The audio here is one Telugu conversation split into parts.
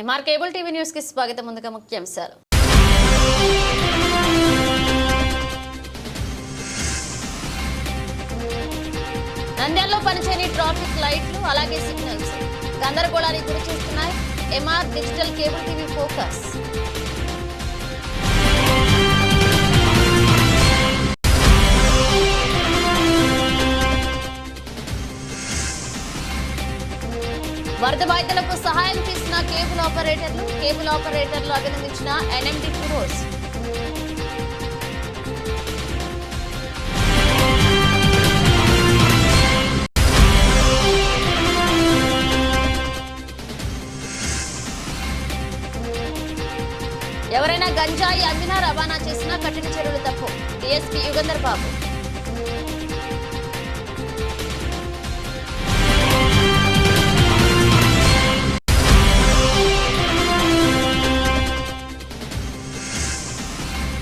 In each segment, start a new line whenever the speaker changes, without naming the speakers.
ఎంఆర్ కేబుల్ టీవీ న్యూస్ కి స్వాగతం. ముందుగా ముఖ్యాంశాలు. నంద్యాలలో పనిచేయని ట్రాఫిక్ లైట్లు అలాగే సిగ్నల్స్ గందరగోళానికి గురి చేస్తున్నాయి. MR digital cable TV focus. వరద బాధితులకు సహాయం చేసిన కేబుల్ ఆపరేటర్లు అభినందించిన ఎన్ఎండి ఫిరోజ్. ఎవరైనా గంజాయి అమ్మినా రవాణా చేసినా కఠిన చర్యలు తప్పు. డీఎస్పీ యుగంధర్ బాబు.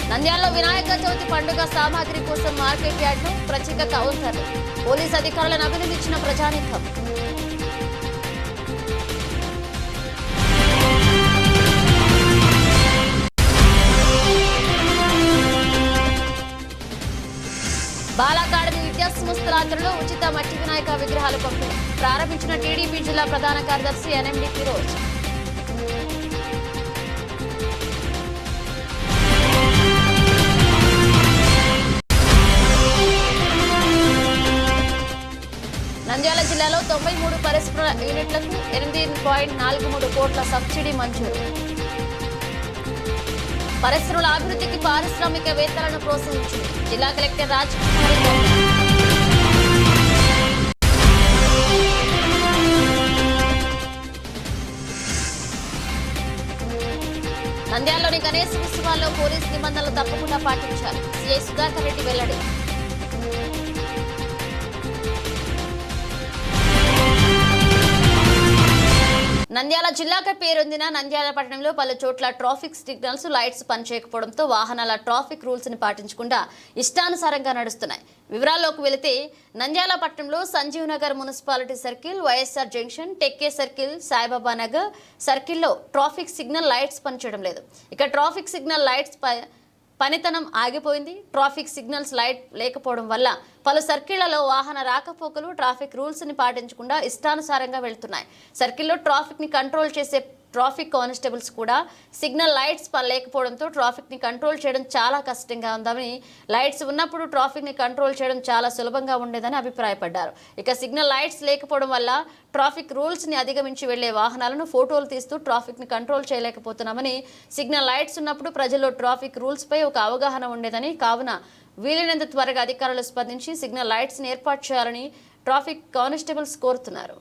నంద్యాలలో వినాయక చవితి పండుగ సామాగ్రి కోసం మార్కెట్ యార్డ్ను ప్రత్యేక కౌంటర్లు. పోలీస్ అధికారులను అభినందించిన ప్రజానీకం. బాల అకాడమీ విద్యా సంస్థల ఆధ్వర్యంలో ఉచిత మట్టి వినాయక విగ్రహాలు పంపిణీ ప్రారంభించిన టీడీపీ జిల్లా ప్రధాన కార్యదర్శి ఎన్ఎండి ఫిరోజ్. నంద్యాల జిల్లాలో 93 పరిశ్రమ యూనిట్లకు 8.43 కోట్ల సబ్సిడీ మంజూరు. పరిశ్రమల అభివృద్ధికి పారిశ్రామికవేత్తలను ప్రోత్సహించింది జిల్లా కలెక్టర్ రాజకుమారి. నంద్యాలలోని గణేశ ఉత్సవాల్లో పోలీసు నిబంధనలు తప్పకుండా పాటించాలి. సిఐ సుధాకర్ రెడ్డి వెల్లడి. నంద్యాల జిల్లాకు పేరొందిన నంద్యాల పట్టణంలో పలు చోట్ల ట్రాఫిక్ సిగ్నల్స్ లైట్స్ పనిచేయకపోవడంతో వాహనాల ట్రాఫిక్ రూల్స్ ని పాటించకుండా ఇష్టానుసారంగా నడుస్తున్నాయి. వివరాల్లోకి వెళితే నంద్యాల పట్టణంలో Sanjeev Nagar municipality circle, YSR junction, Tekke circle, Saibaba Nagar సర్కిల్లో ట్రాఫిక్ సిగ్నల్ లైట్స్ పనిచేయడం లేదు. ఇక ట్రాఫిక్ సిగ్నల్ లైట్స్ పనితనం ఆగిపోయింది. ట్రాఫిక్ సిగ్నల్స్ లైట్ లేకపోవడం వల్ల పలు సర్కిళ్లలో వాహన రాకపోకలు ట్రాఫిక్ రూల్స్ ని పాటించకుండా ఇష్టానుసారంగా వెళ్తున్నాయి. సర్కిల్లో ట్రాఫిక్ ని కంట్రోల్ చేసే ట్రాఫిక్ కానిస్టేబుల్స్ కూడా సిగ్నల్ లైట్స్ లేకపోవడంతో ట్రాఫిక్ ని కంట్రోల్ చేయడం చాలా కష్టంగా ఉందని, లైట్స్ ఉన్నప్పుడు ట్రాఫిక్ ని కంట్రోల్ చేయడం చాలా సులభంగా ఉండేదని అభిప్రాయపడ్డారు. ఇక సిగ్నల్ లైట్స్ లేకపోవడం వల్ల ట్రాఫిక్ రూల్స్ ని అధిగమించి వెళ్లే వాహనాలను ఫోటోలు తీస్తూ ట్రాఫిక్ ని కంట్రోల్ చేయలేకపోతున్నామని, సిగ్నల్ లైట్స్ ఉన్నప్పుడు ప్రజల్లో ట్రాఫిక్ రూల్స్ పై ఒక అవగాహన ఉండేదని, కావున వీలైనంత త్వరగా అధికారులు స్పందించి సిగ్నల్ లైట్స్ ని ఏర్పాటు చేయాలని ట్రాఫిక్ కానిస్టేబుల్స్ కోరుతున్నారు.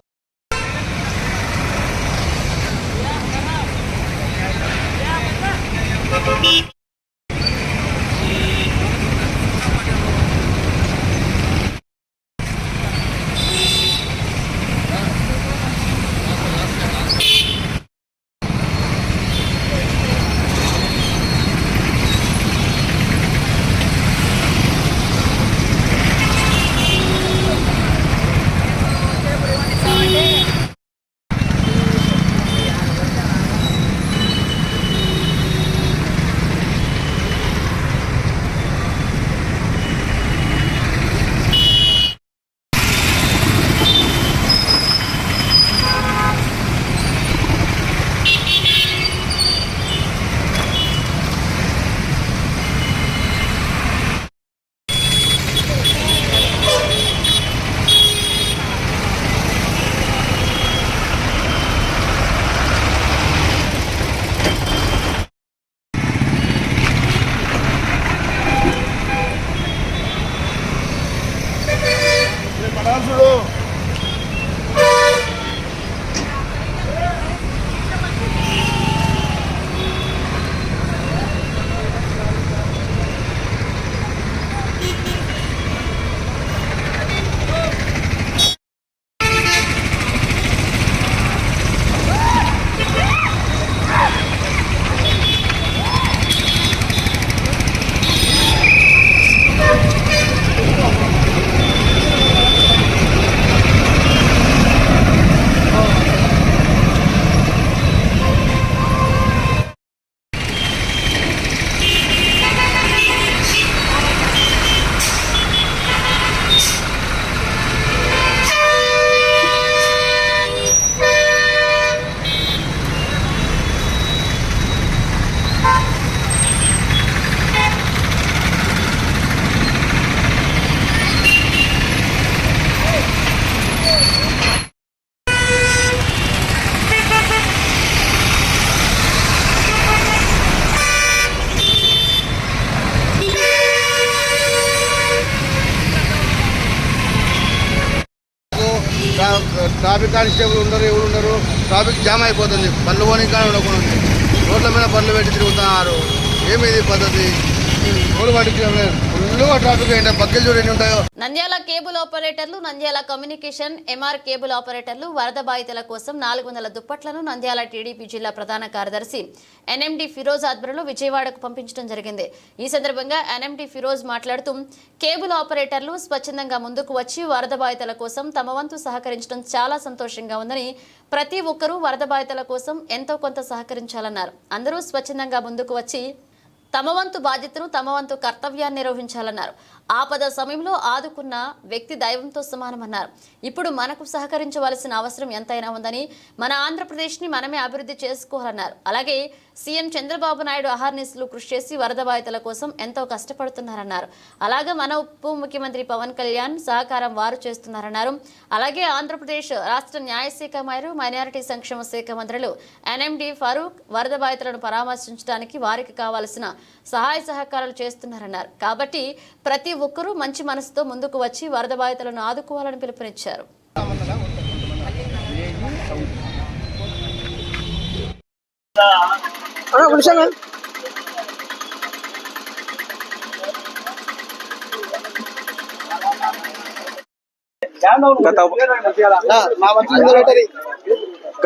ట్రాఫిక్ కానిస్టేబుల్ ఉండరు, ఎవరు ఉండరు. ట్రాఫిక్ జామ్ అయిపోతుంది. బండ్లు పోనీ కానీ ఉండకుండా ఉంది. రోడ్ల మీద బండ్లు పెట్టి తిరుగుతున్నారు. ఏమిది పద్ధతి? రోడ్డు పట్టించలేదు. ఫుల్గా ట్రాఫిక్ ఏంటో బగ్గలు చూడు ఎన్ని ఉంటాయో.
నంద్యాల కేబుల్ ఆపరేటర్లు, నంద్యాల కమ్యూనికేషన్ ఎంఆర్ కేబుల్ ఆపరేటర్లు వరద బాధితుల కోసం 400 దుప్పట్లను నంద్యాల టీడీపీ జిల్లా ప్రధాన కార్యదర్శి ఎన్ఎండి ఫిరోజ్ ఆధ్వర్యంలో విజయవాడకు పంపించడం జరిగింది. ఈ సందర్భంగా ఎన్ఎండి ఫిరోజ్ మాట్లాడుతూ కేబుల్ ఆపరేటర్లు స్వచ్ఛందంగా ముందుకు వచ్చి వరద బాధితుల కోసం తమ వంతు సహకరించడం చాలా సంతోషంగా ఉందని, ప్రతి ఒక్కరూ వరద బాధితుల కోసం ఎంతో కొంత సహకరించాలన్నారు. అందరూ స్వచ్ఛందంగా ముందుకు వచ్చి తమ వంతు బాధ్యతను, తమ వంతు కర్తవ్యాన్ని నిర్వహించాలన్నారు. ఆపద సమయంలో ఆదుకున్న వ్యక్తి దైవంతో సమానమన్నారు. ఇప్పుడు మనకు సహకరించవలసిన అవసరం ఎంతైనా ఉందని, మన ఆంధ్రప్రదేశ్ని మనమే అభివృద్ధి చేసుకోవాలన్నారు. అలాగే సీఎం చంద్రబాబు నాయుడు అహర్నిశలు కృషి చేసి వరద బాధితుల కోసం ఎంతో కష్టపడుతున్నారన్నారు. అలాగే మన ఉప ముఖ్యమంత్రి పవన్ కళ్యాణ్ సహకారం వారు చేస్తున్నారన్నారు. అలాగే ఆంధ్రప్రదేశ్ రాష్ట్ర న్యాయశాఖ మరియు మైనారిటీ సంక్షేమ శాఖ మంత్రులు ఎన్ఎండి ఫరూక్ వరద బాధితులను పరామర్శించడానికి వారికి కావాల్సిన సహాయ సహకారాలు చేస్తున్నారన్నారు. కాబట్టి ప్రతి ఒక్కరూ మంచి మనసుతో ముందుకు వచ్చి వరద బాధితులను ఆదుకోవాలని పిలుపునిచ్చారు.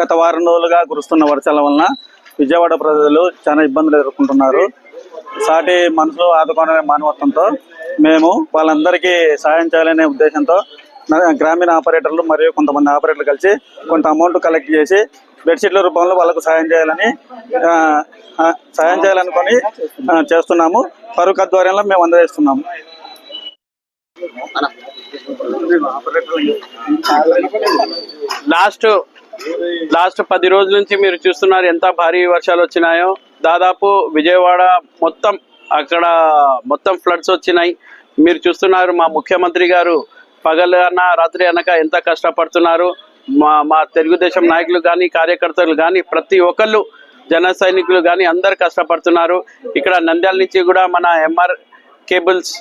గత వారం రోజులుగా కురుస్తున్న వర్షాల వలన విజయవాడ ప్రజలు చాలా ఇబ్బందులు ఎదుర్కొంటున్నారు. సాటి మనుషులు ఆదుకోవాలనే మానవత్వంతో మేము వాళ్ళందరికీ సాయం చేయాలనే ఉద్దేశంతో గ్రామీణ ఆపరేటర్లు మరియు కొంతమంది ఆపరేటర్లు కలిసి కొంత అమౌంట్ కలెక్ట్ చేసి బెడ్షీట్ల రూపంలో వాళ్ళకు సాయం చేయాలనుకొని చేస్తున్నాము. ఫరూక్ ఆధ్వర్యంలో మేము అందజేస్తున్నాము.
లాస్ట్ 10 రోజుల నుంచి మీరు చూస్తున్నారు ఎంత భారీ వర్షాలు వచ్చినాయో. దాదాపు విజయవాడ మొత్తం ఫ్లడ్స్ వచ్చినాయి. మీరు చూస్తున్నారు మా ముఖ్యమంత్రి గారు పగలు అన్న రాత్రి అనక ఎంత కష్టపడుతున్నారు. మా తెలుగుదేశం నాయకులు కానీ కార్యకర్తలు కానీ ప్రతి ఒక్కళ్ళు జన సైనికులు కానీ అందరు కష్టపడుతున్నారు. ఇక్కడ నంద్యాల నుంచి కూడా మన ఎంఆర్ కేబుల్స్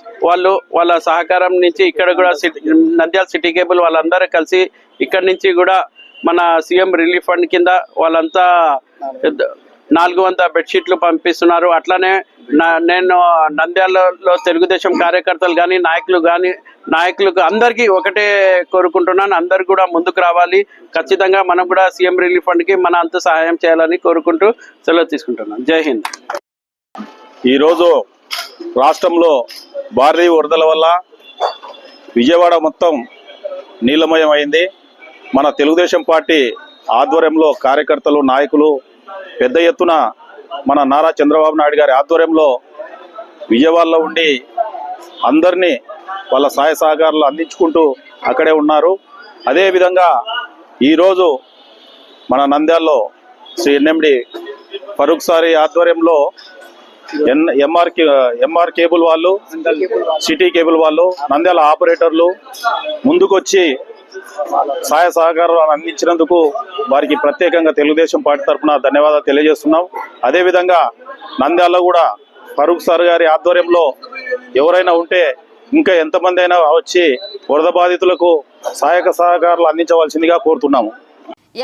వాళ్ళ సహకారం నుంచి ఇక్కడ కూడా నంద్యాల సిటీ కేబుల్ వాళ్ళందరూ కలిసి ఇక్కడ నుంచి కూడా మన సీఎం రిలీఫ్ ఫండ్ కింద వాళ్ళంతా 400 బెడ్షీట్లు పంపిస్తున్నారు. అట్లానే నేను నంద్యాలలో తెలుగుదేశం కార్యకర్తలు కానీ నాయకులకు అందరికీ ఒకటే కోరుకుంటున్నాను, అందరు కూడా ముందుకు రావాలి. ఖచ్చితంగా మనం కూడా సీఎం రిలీఫ్ ఫండ్కి మన అంత సహాయం చేయాలని కోరుకుంటూ సెలవు తీసుకుంటున్నాను. జై హింద్.
ఈరోజు రాష్ట్రంలో భారీ వరదల వల్ల విజయవాడ మొత్తం నీలమయం అయింది. మన తెలుగుదేశం పార్టీ ఆధ్వర్యంలో కార్యకర్తలు నాయకులు పెద్ద ఎత్తున మన నారా చంద్రబాబు నాయుడు గారి ఆధ్వర్యంలో విజయవాడలో ఉండి అందరినీ వాళ్ళ సహాయ సహకారాలు అందించుకుంటూ అక్కడే ఉన్నారు. అదేవిధంగా ఈరోజు మన నంద్యాలలో శ్రీ ఎన్ఎండి ఫరూక్ సారి ఆధ్వర్యంలో ఎంఆర్ కేబుల్ వాళ్ళు, సిటీ కేబుల్ వాళ్ళు, నంద్యాల ఆపరేటర్లు ముందుకొచ్చి సహాయ సహకారాలు అందించినందుకు వారికి ప్రత్యేకంగా తెలుగుదేశం పార్టీ తరఫున ధన్యవాదాలు తెలియజేస్తున్నాం. అదేవిధంగా నంద్యాలలో కూడా ఫరూక్ సార్ గారి ఆధ్వర్యంలో ఎవరైనా ఉంటే ఇంకా ఎంతమంది అయినా వచ్చి వరద బాధితులకు సహాయక సహకారాలు అందించవలసిందిగా కోరుతున్నాము.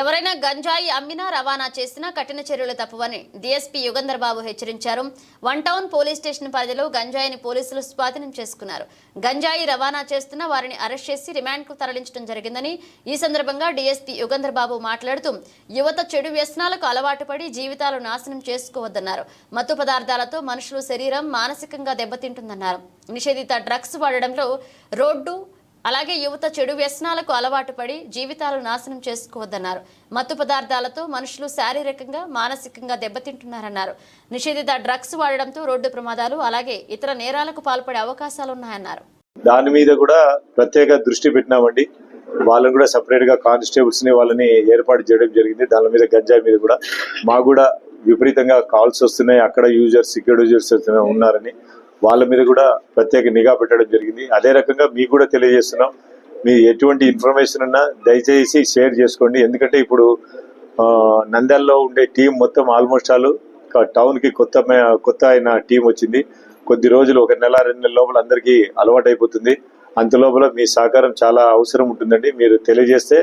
ఎవరైనా గంజాయి అమ్మినా రవాణా చేసినా కఠిన చర్యలు తప్పవని డీఎస్పీ యుగంధర్ బాబు హెచ్చరించారు. 1 టౌన్ పోలీస్ స్టేషన్ పరిధిలో గంజాయిని పోలీసులు స్వాధీనం చేసుకున్నారు. గంజాయి రవాణా చేస్తున్న వారిని అరెస్ట్ చేసి రిమాండ్కు తరలించడం జరిగిందని ఈ సందర్భంగా డీఎస్పీ యుగంధర్ బాబు మాట్లాడుతూ యువత చెడు వ్యసనాలకు అలవాటు పడి జీవితాలు నాశనం చేసుకోవద్దన్నారు. మత్తు పదార్థాలతో మనుషులు శరీరం మానసికంగా దెబ్బతింటుందన్నారు. నిషేధిత డ్రగ్స్ వాడడంలో రోడ్డు అలాగే యువత చెడు వ్యసనాలకు అలవాటు పడి జీవితాలు నాశనం చేసుకోవద్దన్నారు. మత్తు పదార్థాలతో మనుషులు శారీరకంగా మానసికంగా దెబ్బతింటున్నారన్నారు. నిషేధిత డ్రగ్స్ వాడడంతో రోడ్డు ప్రమాదాలు అలాగే ఇతర నేరాలకు పాల్పడే అవకాశాలున్నాయన్నారు.
దాని మీద కూడా ప్రత్యేక దృష్టి పెట్టినామండి. వాళ్ళని కూడా సపరేట్ గా కానిస్టేబుల్స్ ని వాళ్ళని ఏర్పాటు చేయడం జరిగింది. దాని మీద గంజాయి మీద కూడా మాకు కూడా విపరీతంగా కాల్స్ వస్తున్నాయి. అక్కడ సెక్యూరిటీ యూజర్స్ ఉన్నారని వాళ్ళ మీద కూడా ప్రత్యేక నిఘా పెట్టడం జరిగింది. అదే రకంగా మీకు కూడా తెలియజేస్తున్నాం, మీ ఎటువంటి ఇన్ఫర్మేషన్ ఉన్నా దయచేసి షేర్ చేసుకోండి. ఎందుకంటే ఇప్పుడు నంద్యాలలో ఉండే టీం మొత్తం ఆల్మోస్ట్ ఆల్ టౌన్ కి కొత్త అయిన టీం వచ్చింది. కొద్ది రోజులు 1 నెల 2 నెలల లోపల అందరికీ అలవాటు అయిపోతుంది. అంత లోపల మీ సహకారం చాలా అవసరం ఉంటుందండి. మీరు తెలియజేస్తే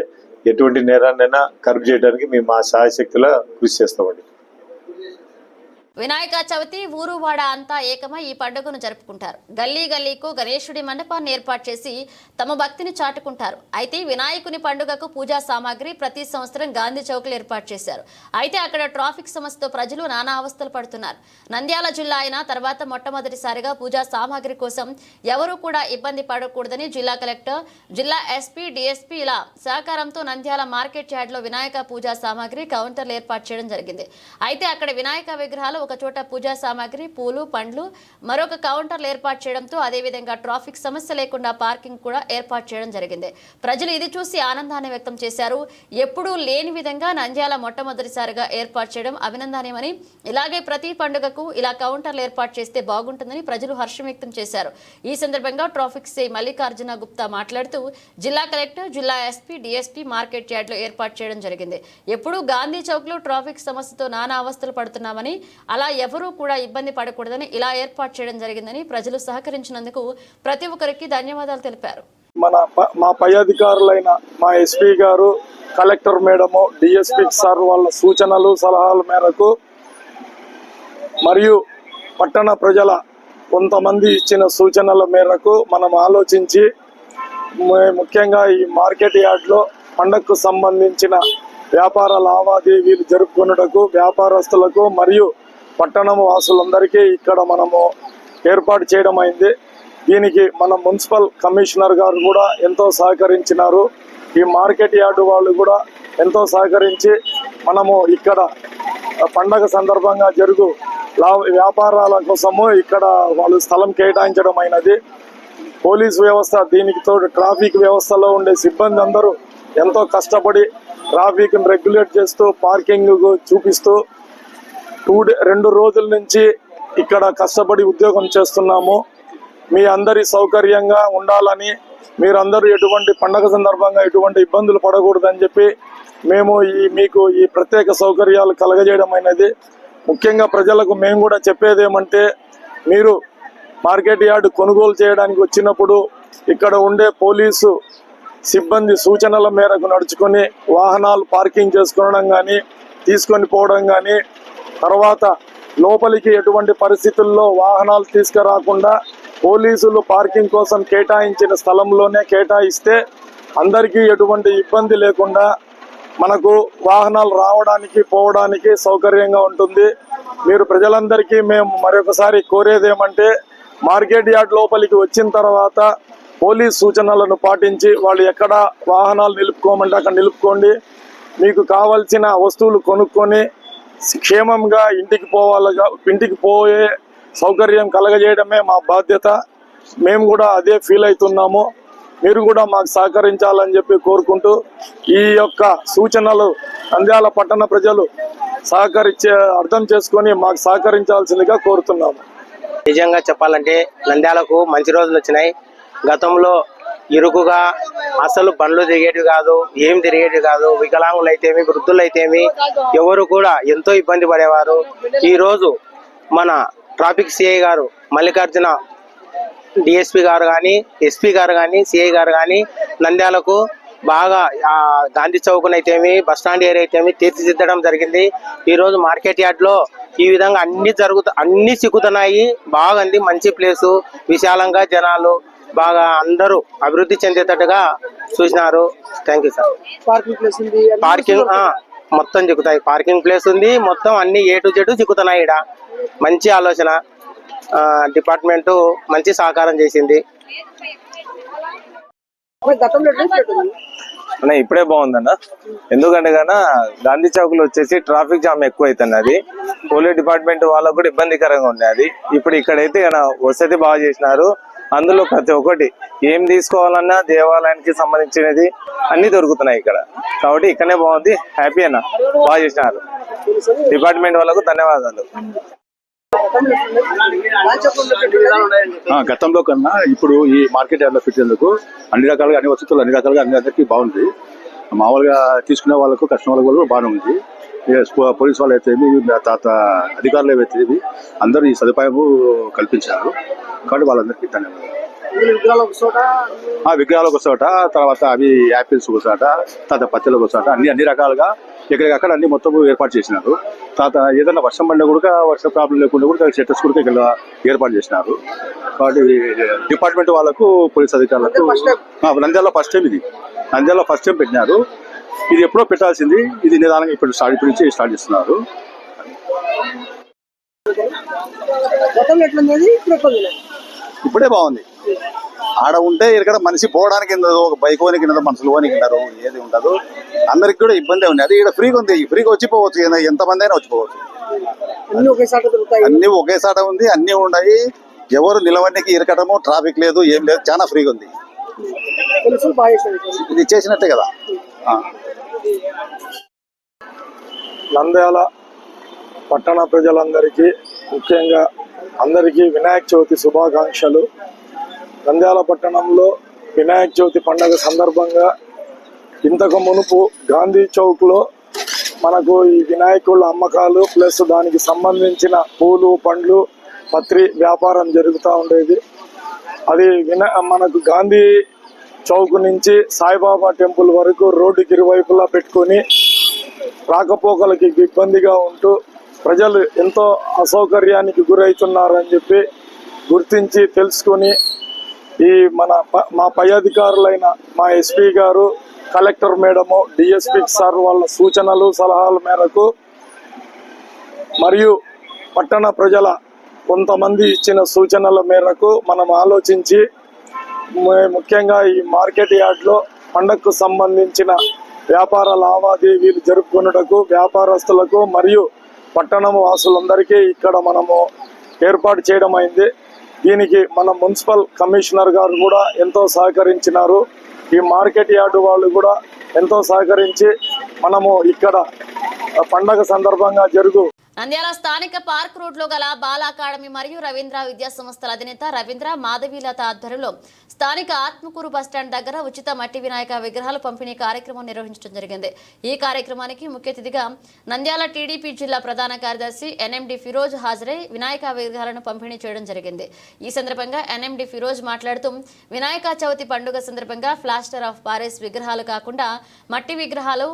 ఎటువంటి నేరాన్నైనా కర్బ్ చేయడానికి మేము మా శాయశక్తులా కృషి చేస్తామండి.
వినాయక చవితి ఊరువాడ అంతా ఏకమై ఈ పండుగను జరుపుకుంటారు. గల్లీ గల్లీకు గణేశుడి మండపాన్ని ఏర్పాటు చేసి తమ భక్తిని చాటుకుంటారు. అయితే వినాయకుని పండుగకు పూజా సామాగ్రి ప్రతి సంవత్సరం గాంధీ చౌక్లో ఏర్పాటు చేశారు. అయితే అక్కడ ట్రాఫిక్ సమస్యతో ప్రజలు నానా అవస్థలు పడుతున్నారు. నంద్యాల జిల్లా అయిన తర్వాత మొట్టమొదటిసారిగా పూజా సామాగ్రి కోసం ఎవరూ కూడా ఇబ్బంది పడకూడదని జిల్లా కలెక్టర్, జిల్లా ఎస్పీ, డిఎస్పీల సహకారంతో నంద్యాల మార్కెట్ యార్డ్లో వినాయక పూజా సామాగ్రి కౌంటర్లు ఏర్పాటు చేయడం జరిగింది. అయితే అక్కడ వినాయక విగ్రహాలు ఒక చోట పూజా సామాగ్రి, పూలు, పండ్లు మరొక కౌంటర్లు ఏర్పాటు చేయడంతో అదేవిధంగా ట్రాఫిక్ సమస్య లేకుండా పార్కింగ్ కూడా ఏర్పాటు చేయడం జరిగింది. ప్రజలు ఇది చూసి ఆనందాన్ని వ్యక్తం చేశారు. ఎప్పుడూ లేని విధంగా నంద్యాల మొట్టమొదటిసారిగా ఏర్పాటు చేయడం అభినందనీయమని, ఇలాగే ప్రతి పండుగకు ఇలా కౌంటర్లు ఏర్పాటు చేస్తే బాగుంటుందని ప్రజలు హర్షం వ్యక్తం చేశారు. ఈ సందర్భంగా ట్రాఫిక్ సిఐ మల్లికార్జున గుప్తా మాట్లాడుతూ జిల్లా కలెక్టర్, జిల్లా ఎస్పీ, డిఎస్పీ మార్కెట్ యార్డ్లో ఏర్పాటు చేయడం జరిగింది. ఎప్పుడూ గాంధీ చౌక్లో ట్రాఫిక్ సమస్యతో నానా అవస్థలు పడుతున్నామని, అలా ఎవరూ కూడా ఇబ్బంది పడకూడదని ఇలా ఏర్పాటు చేయడం జరిగిందని ప్రజలు సహకరించినందుకు ప్రతి ఒక్కరికి ధన్యవాదాలు తెలిపారు.
మా పై అధికారులైన మా ఎస్పీ గారు, కలెక్టర్ మేడము, డిఎస్పీ సార్ వాళ్ళ సూచనలు సలహాల మేరకు మరియు పట్టణ ప్రజల కొంతమంది ఇచ్చిన సూచనల మేరకు మనం ఆలోచించి ముఖ్యంగా ఈ మార్కెట్ యార్డ్లో పండగకు సంబంధించిన వ్యాపార లావాదేవీలు జరుపుకున్నటకు వ్యాపారస్తులకు మరియు పట్టణం వాసులందరికీ ఇక్కడ మనము ఏర్పాటు చేయడం అయింది. దీనికి మన మున్సిపల్ కమిషనర్ గారు కూడా ఎంతో సహకరించినారు. ఈ మార్కెట్ యార్డు వాళ్ళు కూడా ఎంతో సహకరించి మనము ఇక్కడ పండగ సందర్భంగా జరుగు వ్యాపారాల కోసము ఇక్కడ వాళ్ళు స్థలం కేటాయించడం అయినది. పోలీస్ వ్యవస్థ, దీనికి తోడు ట్రాఫిక్ వ్యవస్థలో ఉండే సిబ్బంది అందరూ ఎంతో కష్టపడి ట్రాఫిక్ రెగ్యులేట్ చేస్తూ పార్కింగ్ చూపిస్తూ 2 రోజుల నుంచి ఇక్కడ కష్టపడి ఉద్యోగం చేస్తున్నాము. మీ అందరి సౌకర్యంగా ఉండాలని, మీరందరూ ఎటువంటి పండగ సందర్భంగా ఎటువంటి ఇబ్బందులు పడకూడదని చెప్పి మేము మీకు ఈ ప్రత్యేక సౌకర్యాలు కలగజేయడం అయినది. ముఖ్యంగా ప్రజలకు మేము కూడా చెప్పేది ఏమంటే, మీరు మార్కెట్ యార్డ్ కొనుగోలు చేయడానికి వచ్చినప్పుడు ఇక్కడ ఉండే పోలీసు సిబ్బంది సూచనల మేరకు నడుచుకొని వాహనాలు పార్కింగ్ చేసుకోవడం కానీ, తీసుకొని పోవడం కానీ, తర్వాత లోపలికి ఎటువంటి పరిస్థితుల్లో వాహనాలు తీసుకురాకుండా పోలీసులు పార్కింగ్ కోసం కేటాయించిన స్థలంలోనే కేటాయిస్తే అందరికీ ఎటువంటి ఇబ్బంది లేకుండా మనకు వాహనాలు రావడానికి పోవడానికి సౌకర్యంగా ఉంటుంది. మీరు ప్రజలందరికీ మేము మరొకసారి కోరేది ఏమంటే, మార్కెట్ యార్డ్ లోపలికి వచ్చిన తర్వాత పోలీస్ సూచనలను పాటించి వాళ్ళు ఎక్కడ వాహనాలు నిలుపుకోమంటే అక్కడ నిలుపుకోండి. మీకు కావాల్సిన వస్తువులు కొనుక్కొని క్షేమంగా ఇంటికి పోయే సౌకర్యం కలగజేయడమే మా బాధ్యత. మేము కూడా అదే ఫీల్ అవుతున్నాము. మీరు కూడా మాకు సహకరించాలని చెప్పి కోరుకుంటూ ఈ యొక్క సూచనలు నంద్యాల పట్టణ ప్రజలు అర్థం చేసుకొని మాకు సహకరించాల్సిందిగా కోరుతున్నాము.
నిజంగా చెప్పాలంటే నంద్యాలకు మంచి రోజులు వచ్చినాయి. గతంలో ఇరుకుగా అసలు బండ్లు తిరిగేటివి కాదు, ఏం తిరిగేటివి కాదు. వికలాంగులు అయితేమి, వృద్ధులు అయితేమి ఎవరు కూడా ఎంతో ఇబ్బంది పడేవారు. ఈరోజు మన ట్రాఫిక్ సిఐ గారు మల్లికార్జున, డిఎస్పీ గారు కానీ, ఎస్పీ గారు కానీ, సిఐ గారు కానీ నంద్యాలకు బాగా గాంధీ చౌక్ అయితేమి, బస్టాండ్ ఏరియా అయితేమి తీర్చిదిద్దడం జరిగింది. ఈరోజు మార్కెట్ యార్డ్లో ఈ విధంగా అన్ని సిక్కుతున్నాయి. బాగుంది, మంచి ప్లేసు, విశాలంగా జనాలు బాగా అందరూ అభివృద్ధి చెందేటట్టుగా చూసినారు. Thank you sir. పార్కింగ్ మొత్తం చిక్కుతాయి. పార్కింగ్ ప్లేస్ ఉంది, మొత్తం అన్ని A to Z చిక్కుతున్నాయి. ఇక్కడ మంచి ఆలోచన, డిపార్ట్మెంట్ మంచి సహకారం చేసింది.
అన్న ఇప్పుడే బాగుందన్న. ఎందుకంటే కన్నా గాంధీ చౌక్ లో వచ్చేసి ట్రాఫిక్ జామ్ ఎక్కువ అవుతున్నది. పోలీస్ డిపార్ట్మెంట్ వాళ్ళకు కూడా ఇబ్బందికరంగా ఉన్నది. ఇప్పుడు ఇక్కడైతే వసతి బాగా చేసినారు. అందులో ప్రతి ఒక్కటి ఏం తీసుకోవాలన్నా దేవాలయానికి సంబంధించినది అన్ని దొరుకుతున్నాయి ఇక్కడ. కాబట్టి ఇక్కడనే బాగుంది. హ్యాపీ అన్న, బాగా చేసినారు. డిపార్ట్మెంట్ వాళ్ళకు ధన్యవాదాలు.
గతంలో కన్నా ఇప్పుడు ఈ మార్కెట్ యార్డ్లో పెట్టేందుకు అన్ని రకాలుగా అన్ని వసతులు అన్ని రకాలుగా అందరికీ బాగుంది. మామూలుగా తీసుకునే వాళ్ళకు కస్టమర్ కూడా బాగానే ఉంది. పోలీస్ వాళ్ళు అయితే అధికారులు ఏవైతే అందరూ ఈ సదుపాయం కల్పించారు. కాబట్టి వాళ్ళందరికీ ధన్యవాదాలు. విగ్రహాలు ఒక చోట, తర్వాత అవి యాపిల్స్ ఒక చోట, తర్వాత పత్తిలు ఒక చోట, అన్ని రకాలుగా ఎక్కడికక్కడ అన్ని మొత్తం ఏర్పాటు చేసినారు. తర్వాత ఏదైనా వర్షం పడినా కూడా వర్షం ప్రాబ్లం లేకుండా కూడా షెటర్స్ కూడా ఇక్కడ ఏర్పాటు చేసినారు. కాబట్టి డిపార్ట్మెంట్ వాళ్ళకు, పోలీస్ అధికారులకు నంద్యాలలో ఫస్ట్ టైం ఇది, నంద్యాలలో ఫస్ట్ టైం పెట్టినారు. ఇది ఎప్పుడో పెట్టాల్సింది, ఇది నిదానంగా ఇప్పుడు నుంచి స్టార్ట్ చేస్తున్నారు. ఇప్పుడే బాగుంది. ఆడ ఉంటే ఇక్కడ మనిషి పోవడానికి ఒక బైక్ పోనీకి మనుషులు పోనీకి ఏది ఉండదు, అందరికి కూడా ఇబ్బంది ఉంది. అది ఇక్కడ ఫ్రీగా ఉంది, ఫ్రీగా వచ్చిపోవచ్చు, ఎంతమంది అయినా వచ్చిపోవచ్చు. అన్ని ఒకేసాట ఉంది, అన్ని ఉన్నాయి. ఎవరు నిలవడానికి ఇరకటము, ట్రాఫిక్ లేదు, ఏం లేదు, చాలా ఫ్రీగా ఉంది. ఇది చేసినట్టే కదా.
నంద్యాల పట్టణ ప్రజలందరికీ, ముఖ్యంగా అందరికీ వినాయక చవితి శుభాకాంక్షలు. నంద్యాల పట్టణంలో వినాయక చవితి పండుగ సందర్భంగా ఇంతకు మునుపు గాంధీ చౌక్లో మనకు ఈ వినాయకుళ్ళ అమ్మకాలు ప్లస్ దానికి సంబంధించిన పూలు, పండ్లు, పత్రి వ్యాపారం జరుగుతూ ఉండేది. అది మనకు గాంధీ చౌక్ నుంచి సాయిబాబా టెంపుల్ వరకు రోడ్డుకి ఇరువైపులా పెట్టుకొని రాకపోకలకి ఇబ్బందిగా ఉంటూ ప్రజలు ఎంతో అసౌకర్యానికి గురవుతున్నారని చెప్పి గుర్తించి తెలుసుకొని మా పై అధికారులైన మా ఎస్పీ గారు, కలెక్టర్ మేడము, డిఎస్పీ సార్ వాళ్ళ సూచనలు సలహాల మేరకు మరియు పట్టణ ప్రజల కొంతమంది ఇచ్చిన సూచనల మేరకు మనం ఆలోచించి ముఖ్యంగా ఈ మార్కెట్ యార్డ్లో పండగకు సంబంధించిన వ్యాపార లావాదేవీలు జరుపుకున్నటకు వ్యాపారస్తులకు మరియు పట్టణం వాసులందరికీ ఇక్కడ మనము ఏర్పాటు చేయడం అయింది. దీనికి మన మున్సిపల్ కమిషనర్ గారు కూడా ఎంతో సహకరించినారు. ఈ మార్కెట్ యార్డు వాళ్ళు కూడా ఎంతో సహకరించి మనము ఇక్కడ పండగ సందర్భంగా
నంద్యాల స్థానిక పార్క్ రోడ్ లో గల బాల అకాడమీ మరియు రవీంద్ర విద్యా సంస్థల అధినేత రవీంద్ర మాధవీలత ఆధ్వర్యంలో స్థానిక ఆత్మకూరు బస్టాండ్ దగ్గర ఉచిత మట్టి వినాయక విగ్రహాల పంపిణీ కార్యక్రమం నిర్వహించడం జరిగింది. ఈ కార్యక్రమానికి ముఖ్య అతిథిగా నంద్యాల టీడీపీ జిల్లా ప్రధాన కార్యదర్శి ఎన్ఎండి ఫిరోజ్ హాజరై వినాయక విగ్రహాలను పంపిణీ చేయడం జరిగింది. ఈ సందర్భంగా ఎన్ఎండి ఫిరోజ్ మాట్లాడుతూ వినాయక చవితి పండుగ సందర్భంగా ప్లాస్టర్ ఆఫ్ పారిస్ విగ్రహాలు కాకుండా మట్టి విగ్రహాలు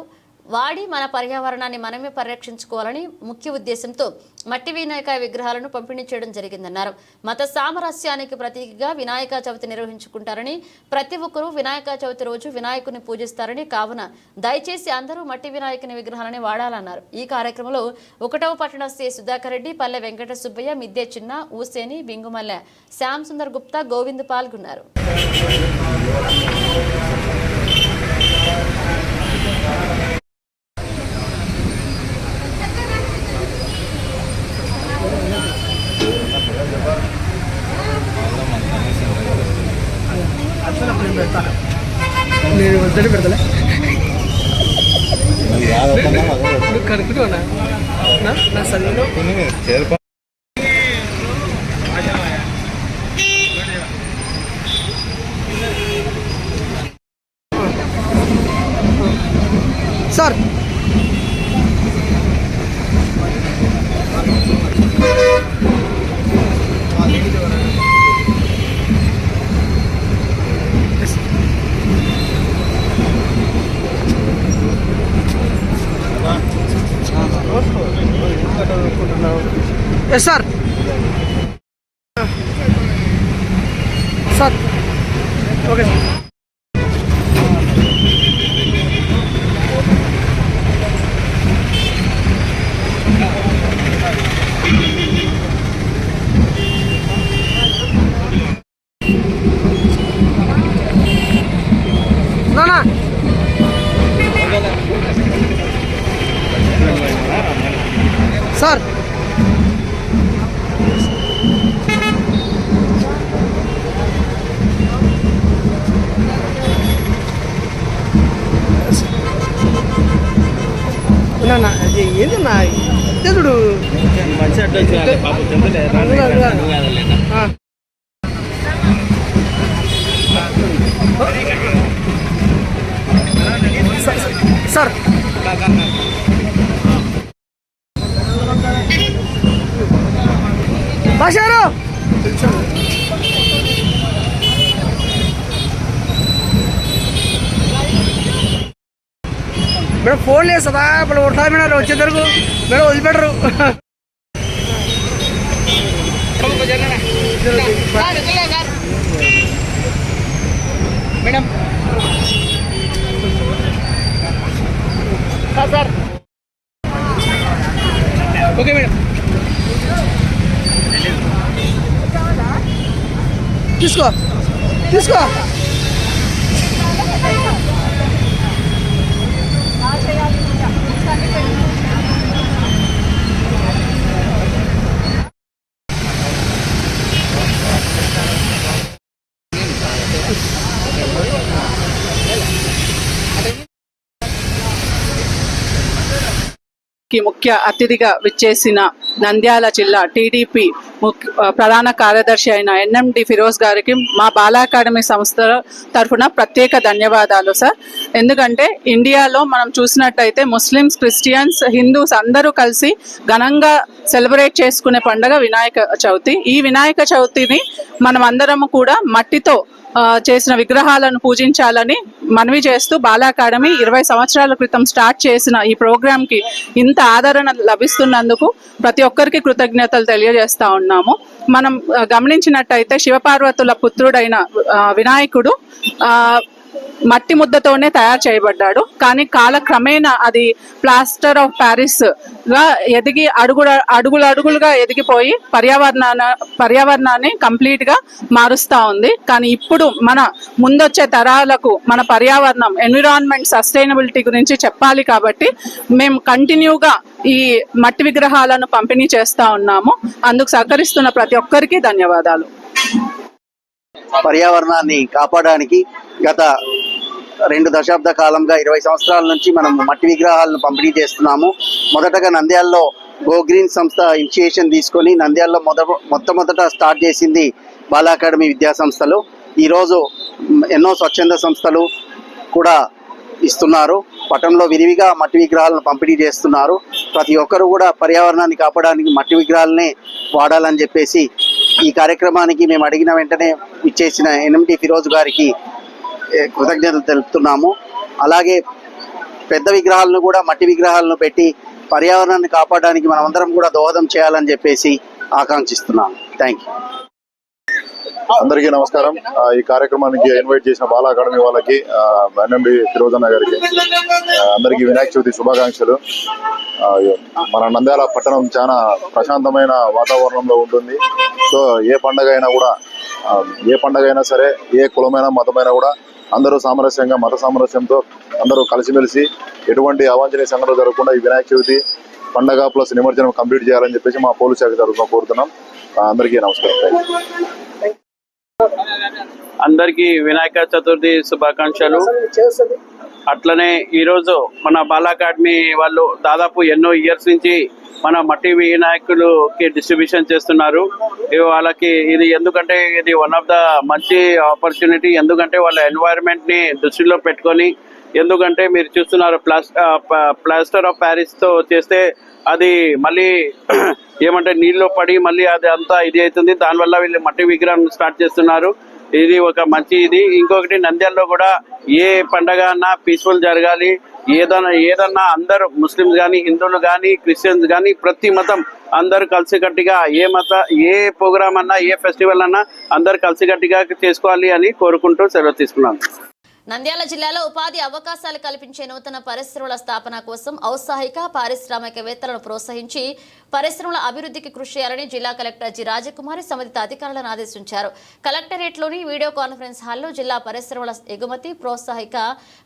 వాడి మన పర్యావరణాన్ని మనమే పరిరక్షించుకోవాలని ముఖ్య ఉద్దేశంతో మట్టి వినాయక విగ్రహాలను పంపిణీ చేయడం జరిగిందన్నారు. మత సామరస్యానికి ప్రతీకగా వినాయక చవితి నిర్వహించుకుంటారని, ప్రతి ఒక్కరూ వినాయక చవితి రోజు వినాయకుని పూజిస్తారని, కావున దయచేసి అందరూ మట్టి వినాయకుని విగ్రహాలని వాడాలన్నారు. ఈ కార్యక్రమంలో 1వ పట్టణ సి సుధాకర్ రెడ్డి, పల్లె వెంకట సుబ్బయ్య, మిద్దె చిన్న, ఊసేని, బింగుమల్లె, శ్యామ్ సుందర్ గుప్తా, గోవింద్ పాల్గొన్నారు.
నేను వద్దడి పెడతలే కనుక్కున్నా నా చదివిలో sir sir sir okay sir నానా సార్ ఏంటన్నా చూడు మంచి సార్ భాషారు మేడం ఫోన్ చేస్తుందా ఇప్పుడు ఉంటారు మేడం వచ్చేసరికి మేడం వదిలిపెట్టరు. మేడం సార్ ఓకే మేడం తీసుకో తీసుకో.
ముఖ్య అతిథిగా విచ్చేసిన నంద్యాల జిల్లా టీడీపీ ప్రధాన కార్యదర్శి అయిన ఎన్ఎండి ఫిరోజ్ గారికి మా బాల అకాడమీ సంస్థ తరఫున ప్రత్యేక ధన్యవాదాలు సార్. ఎందుకంటే ఇండియాలో మనం చూసినట్టయితే ముస్లిమ్స్, క్రిస్టియన్స్, హిందూస్ అందరూ కలిసి ఘనంగా సెలబ్రేట్ చేసుకునే పండుగ వినాయక చవితి. ఈ వినాయక చవితిని మనం అందరము కూడా మట్టితో చేసిన విగ్రహాలను పూజించాలని మనవి చేస్తూ బాల అకాడమీ 20 సంవత్సరాల క్రితం స్టార్ట్ చేసిన ఈ ప్రోగ్రాంకి ఇంత ఆదరణ లభిస్తున్నందుకు ప్రతి ఒక్కరికి కృతజ్ఞతలు తెలియజేస్తా ఉన్నాము. మనం గమనించినట్టయితే శివపార్వతుల పుత్రుడైన వినాయకుడు మట్టి ముద్దతోనే తయారు చేయబడ్డాడు. కానీ కాలక్రమేణా అది ప్లాస్టర్ ఆఫ్ ప్యారిస్ గా ఎదిగి అడుగులుగా ఎదిగిపోయి పర్యావరణాన్ని కంప్లీట్ గా మారుస్తా ఉంది. కానీ ఇప్పుడు మన ముందొచ్చే తరాలకు మన పర్యావరణం, ఎన్విరాన్మెంట్, సస్టైనబిలిటీ గురించి చెప్పాలి కాబట్టి మేము కంటిన్యూగా ఈ మట్టి విగ్రహాలను పంపిణీ చేస్తా ఉన్నాము. అందుకు సహకరిస్తున్న ప్రతి ఒక్కరికి ధన్యవాదాలు.
పర్యావరణాన్ని కాపాడడానికి గత 2 దశాబ్ద కాలంగా 20 సంవత్సరాల నుంచి మనం మట్టి విగ్రహాలను పంపిణీ చేస్తున్నాము. మొదటగా నంద్యాలలో గో గ్రీన్ సంస్థ ఇనిషియేషన్ తీసుకొని నంద్యాలలో మొట్టమొదట స్టార్ట్ చేసింది బాల అకాడమీ విద్యా సంస్థలు. ఈరోజు ఎన్నో స్వచ్ఛంద సంస్థలు కూడా ఇస్తున్నారు. పట్టణంలో విరివిగా మట్టి విగ్రహాలను పంపిణీ చేస్తున్నారు. ప్రతి ఒక్కరు కూడా పర్యావరణాన్ని కాపాడడానికి మట్టి విగ్రహాలనే వాడాలని చెప్పేసి ఈ కార్యక్రమానికి మేము అడిగిన వెంటనే ఇచ్చేసిన ఎన్ఎండి ఫిరోజ్ గారికి కృతజ్ఞతలు తెలుపుతున్నాము. అలాగే పెద్ద విగ్రహాలను కూడా మట్టి విగ్రహాలను పెట్టి పర్యావరణాన్ని కాపాడడానికి మనమందరం కూడా దోహదం చేయాలని చెప్పేసి ఆకాంక్షిస్తున్నాము. Thank you.
అందరికీ నమస్కారం. ఈ కార్యక్రమానికి ఇన్వైట్ చేసిన బాల అకాడమీ వాళ్ళకి, ఎన్ఎండి ఫిరోజ్ అన్న గారికి అందరికీ వినాయక చవితి శుభాకాంక్షలు. మన నంద్యాల పట్టణం చాలా ప్రశాంతమైన వాతావరణంలో ఉంటుంది. సో ఏ పండగ అయినా సరే, ఏ కులమైనా మతమైనా కూడా అందరూ సామరస్యంగా, మత సామరస్యంతో అందరూ కలిసిమెలిసి ఎటువంటి అవాంఛనీయ సంఘటనలు జరగకుండా ఈ వినాయక చవితి పండగ ప్లస్ నిమజ్జనం కంప్లీట్ చేయాలని చెప్పేసి మా పోలీస్ శాఖ తరఫున కోరుతున్నాం. అందరికీ నమస్కారం.
అందరికీ వినాయక చతుర్థి శుభాకాంక్షలు. అట్లనే ఈరోజు మన బాల అకాడమీ వాళ్ళు దాదాపు ఎన్నో ఇయర్స్ నుంచి మన మట్టి వినాయకులకి డిస్ట్రిబ్యూషన్ చేస్తున్నారు. వాళ్ళకి ఇది ఎందుకంటే ఇది వన్ ఆఫ్ ద మంచి ఆపర్చునిటీ. ఎందుకంటే వాళ్ళ ఎన్వైరన్మెంట్ ని దృష్టిలో పెట్టుకొని, ఎందుకంటే మీరు చూస్తున్నారు ప్లాస్టర్ ఆఫ్ ప్యారిస్ తో చేస్తే అది మళ్ళీ ఏమంటే నీళ్ళు పడి మళ్ళీ అది అంతా ఇది అవుతుంది. దానివల్ల వీళ్ళు మట్టి విగ్రహం స్టార్ట్ చేస్తున్నారు. ఇది ఒక మంచి ఇది. ఇంకొకటి నంద్యాలలో కూడా ఏ పండగ అన్నా పీస్ఫుల్ జరగాలి. ఏదన్నా అందరూ ముస్లిమ్స్ కానీ, హిందువులు కానీ, క్రిస్టియన్స్ కానీ ప్రతి మతం అందరు కలిసికట్టుగా ఏ ప్రోగ్రామ్ అన్నా, ఏ ఫెస్టివల్ అన్నా అందరు కలిసికట్టుగా చేసుకోవాలి అని కోరుకుంటూ సెలవు తీసుకున్నాను.
నంద్యాల జిల్లాలో ఉపాధి అవకాశాలు కల్పించే నూతన పరిశ్రమల స్థాపన కోసం ఔత్సాహిక పారిశ్రామికవేత్తలను ప్రోత్సహించి పరిశ్రమల అభివృద్ధికి కృషి చేయాలని జిల్లా కలెక్టర్ జి రాజకుమారి సంబంధిత అధికారులను ఆదేశించారు. కలెక్టరేట్లోని వీడియో కాన్ఫరెన్స్ హాల్లో జిల్లా పరిశ్రమల ఎగుమతి ప్రోత్సాహిక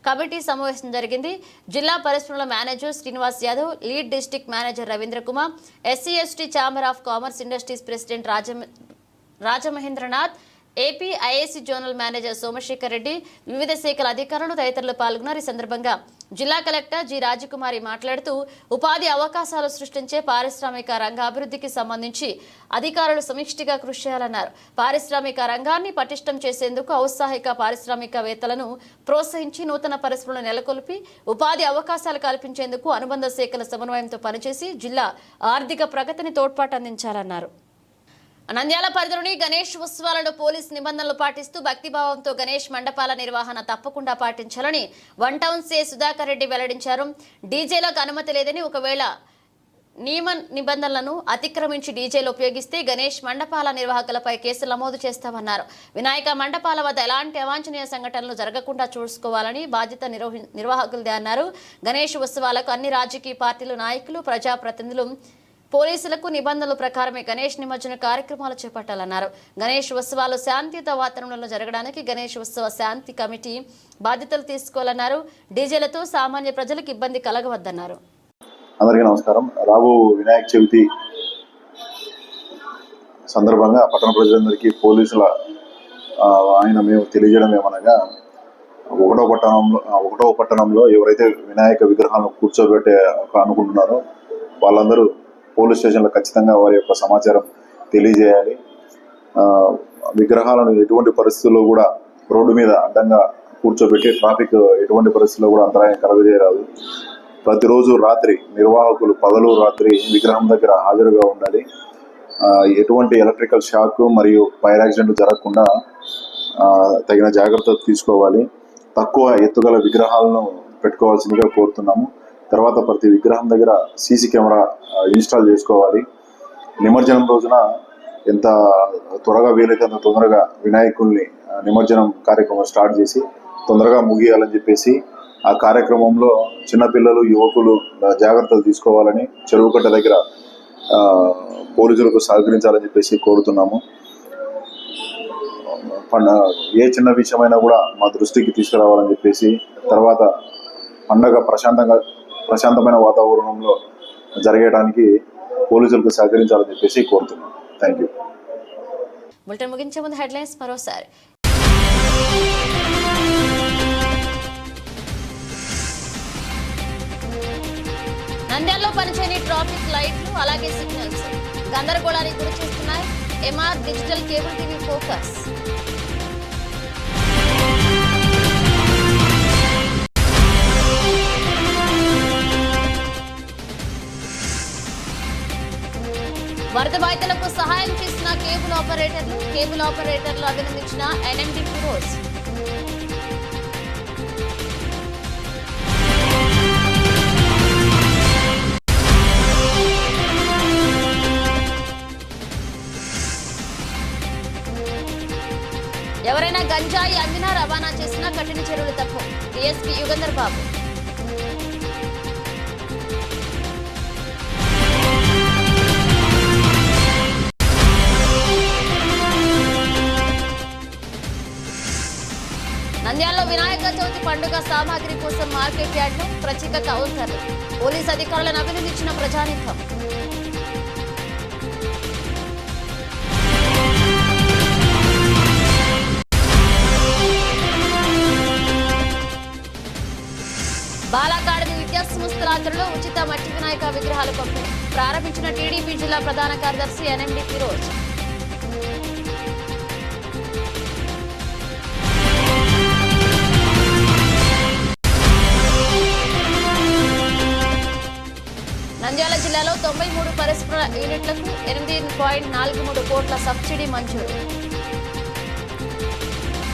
కమిటీ సమావేశం జరిగింది. జిల్లా పరిశ్రమల manager Srinivas Yadav, lead district manager Ravindra Kumar, SC ST chamber of commerce industries president Rajamahendranath, AP IAC zonal manager Somasekhar Reddy, వివిధ శాఖల అధికారులు తదితరులు పాల్గొన్నారు. ఈ సందర్భంగా జిల్లా కలెక్టర్ జి రాజకుమారి మాట్లాడుతూ ఉపాధి అవకాశాలు సృష్టించే పారిశ్రామిక రంగ అభివృద్ధికి సంబంధించి అధికారులు సమిష్టిగా కృషి చేయాలన్నారు. పారిశ్రామిక రంగాన్ని పటిష్టం చేసేందుకు ఔత్సాహిక పారిశ్రామికవేత్తలను ప్రోత్సహించి నూతన పరిశ్రమలను నెలకొల్పి ఉపాధి అవకాశాలు కల్పించేందుకు అనుబంధ శాఖల సమన్వయంతో పనిచేసి జిల్లా ఆర్థిక ప్రగతిని తోడ్పాటు అందించాలన్నారు. నంద్యాల పరిధిలోని గణేష్ ఉత్సవాలలో పోలీస్ నిబంధనలు పాటిస్తూ భక్తిభావంతో గణేష్ మండపాల నిర్వహణ తప్పకుండా పాటించాలని వన్ టౌన్ సే సుధాకర్ రెడ్డి వెల్లడించారు. డీజేలకు అనుమతి లేదని, ఒకవేళ నియమ నిబంధనలను అతిక్రమించి డీజేలు ఉపయోగిస్తే గణేష్ మండపాల నిర్వాహకులపై కేసులు నమోదు చేస్తామన్నారు. వినాయక మండపాల వద్ద ఎలాంటి అవాంఛనీయ సంఘటనలు జరగకుండా చూసుకోవాలని బాధ్యత నిర్వాహకులదే అన్నారు. గణేష్ ఉత్సవాలకు అన్ని రాజకీయ పార్టీలు నాయకులు, ప్రజాప్రతినిధులు, పోలీసులకు నిబంధనల ప్రకారమే గణేష్ నిమజ్జన కార్యక్రమాలు చేపట్టాలన్నారు. గణేష్ ఉత్సవాలు శాంతియుత వాతావరణంలో జరగడానికి గణేష్ ఉత్సవ శాంతి కమిటీ బాధ్యతలు తీసుకోవాలన్నారు. డీజేలతో సామాన్య ప్రజలకు ఇబ్బంది కలగవద్దన్నారు.
అందరికీ నమస్కారం. రాబో వినాయక చవితి సందర్భంగా పట్టణ ప్రజలందరికీ పోలీసుల మేము తెలియజేయడం ఏమనగా, ఒకటో పట్టణంలో ఎవరైతే వినాయక విగ్రహాలను కూర్చోబెట్టే అనుకుంటున్నారో వాళ్ళందరూ పోలీస్ స్టేషన్లో ఖచ్చితంగా వారి యొక్క సమాచారం తెలియజేయాలి. విగ్రహాలను ఎటువంటి పరిస్థితుల్లో కూడా రోడ్డు మీద అడ్డంగా కూర్చోబెట్టి ట్రాఫిక్ ఎటువంటి పరిస్థితుల్లో కూడా అంతరాయం కలగజేయరాదు. ప్రతిరోజు రాత్రి నిర్వాహకులు పగలు రాత్రి విగ్రహం దగ్గర హాజరుగా ఉండాలి. ఎటువంటి ఎలక్ట్రికల్ షాక్ మరియు ఫైర్ యాక్సిడెంట్ జరగకుండా తగిన జాగ్రత్తలు తీసుకోవాలి. తక్కువ ఎత్తుగల విగ్రహాలను పెట్టుకోవాల్సిందిగా కోరుతున్నాము. తర్వాత ప్రతి విగ్రహం దగ్గర సీసీ కెమెరా ఇన్స్టాల్ చేసుకోవాలి. నిమజ్జనం రోజున ఎంత త్వరగా వీలైతే అంత తొందరగా వినాయకుల్ని నిమజ్జనం కార్యక్రమం స్టార్ట్ చేసి తొందరగా ముగియాలని చెప్పేసి ఆ కార్యక్రమంలో చిన్నపిల్లలు, యువకులు జాగ్రత్తలు తీసుకోవాలని చెరువు కట్ట దగ్గర పోలీసులకు సహకరించాలని చెప్పేసి కోరుతున్నాము. ఏ చిన్న విషయమైనా కూడా మా దృష్టికి తీసుకురావాలని చెప్పేసి, తర్వాత పండగ ప్రశాంతమైన వాతావరణంలో జరగడానికి పోలీసులకు సహకరించాలని చెప్పేసి కోరుతున్నాం. Thank you.
బులెటిన్ ముగించే ముందు హెడ్లైన్స్ మరోసారి. నంద్యాలలో పనిచేయని ట్రాఫిక్ లైట్లు, అలాగే సిగ్నల్స్ గందరగోళానికి గురి చేస్తున్నాయి. MR digital cable TV focus. వరద బాధితులకు సహాయం చేసిన కేబుల్ ఆపరేటర్లు అభినందించిన ఎన్ఎండి ఫిరోజ్. ఎవరైనా గంజాయి అందినా రవాణా చేసినా కఠిన చర్యలు తప్పు. డీఎస్పీ యుగంధర్ బాబు. నంద్యాలలో వినాయక చవితి పండుగ సామాగ్రి కోసం మార్కెట్ యార్డ్లో ప్రత్యేక కౌంటర్లు. పోలీస్ అధికారులను అభినందించిన ప్రజానీకం. బాల అకాడమీ విద్యా సంస్థల ఆధ్వర్యంలో ఉచిత మట్టి వినాయక విగ్రహాలు పంపిణీ ప్రారంభించిన టీడీపీ జిల్లా ప్రధాన కార్యదర్శి ఎన్ఎండి ఫిరోజ్. నంద్యాల జిల్లాలో 93 పరిశ్రమ యూనిట్లకు 8.43 కోట్ల సబ్సిడీ మంజూరు.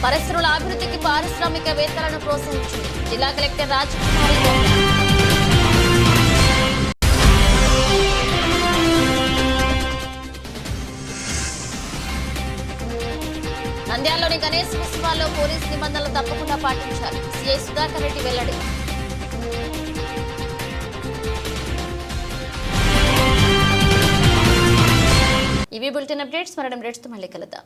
పరిశ్రమల అభివృద్ధికి పారిశ్రామికవేత్తలను ప్రోత్సహించింది జిల్లా కలెక్టర్ రాజకుమారి. నంద్యాలలోని గణేష్ ఉత్సవాల్లో పోలీస్ నిబంధనలు తప్పకుండా పాటించాలి. సిఐ సుధాకర్ రెడ్డి వెల్లడి. ఇవి బులెటిన్ అప్డేట్స్. మరణ అప్డేట్స్తో మళ్ళీ కలుద్దాం.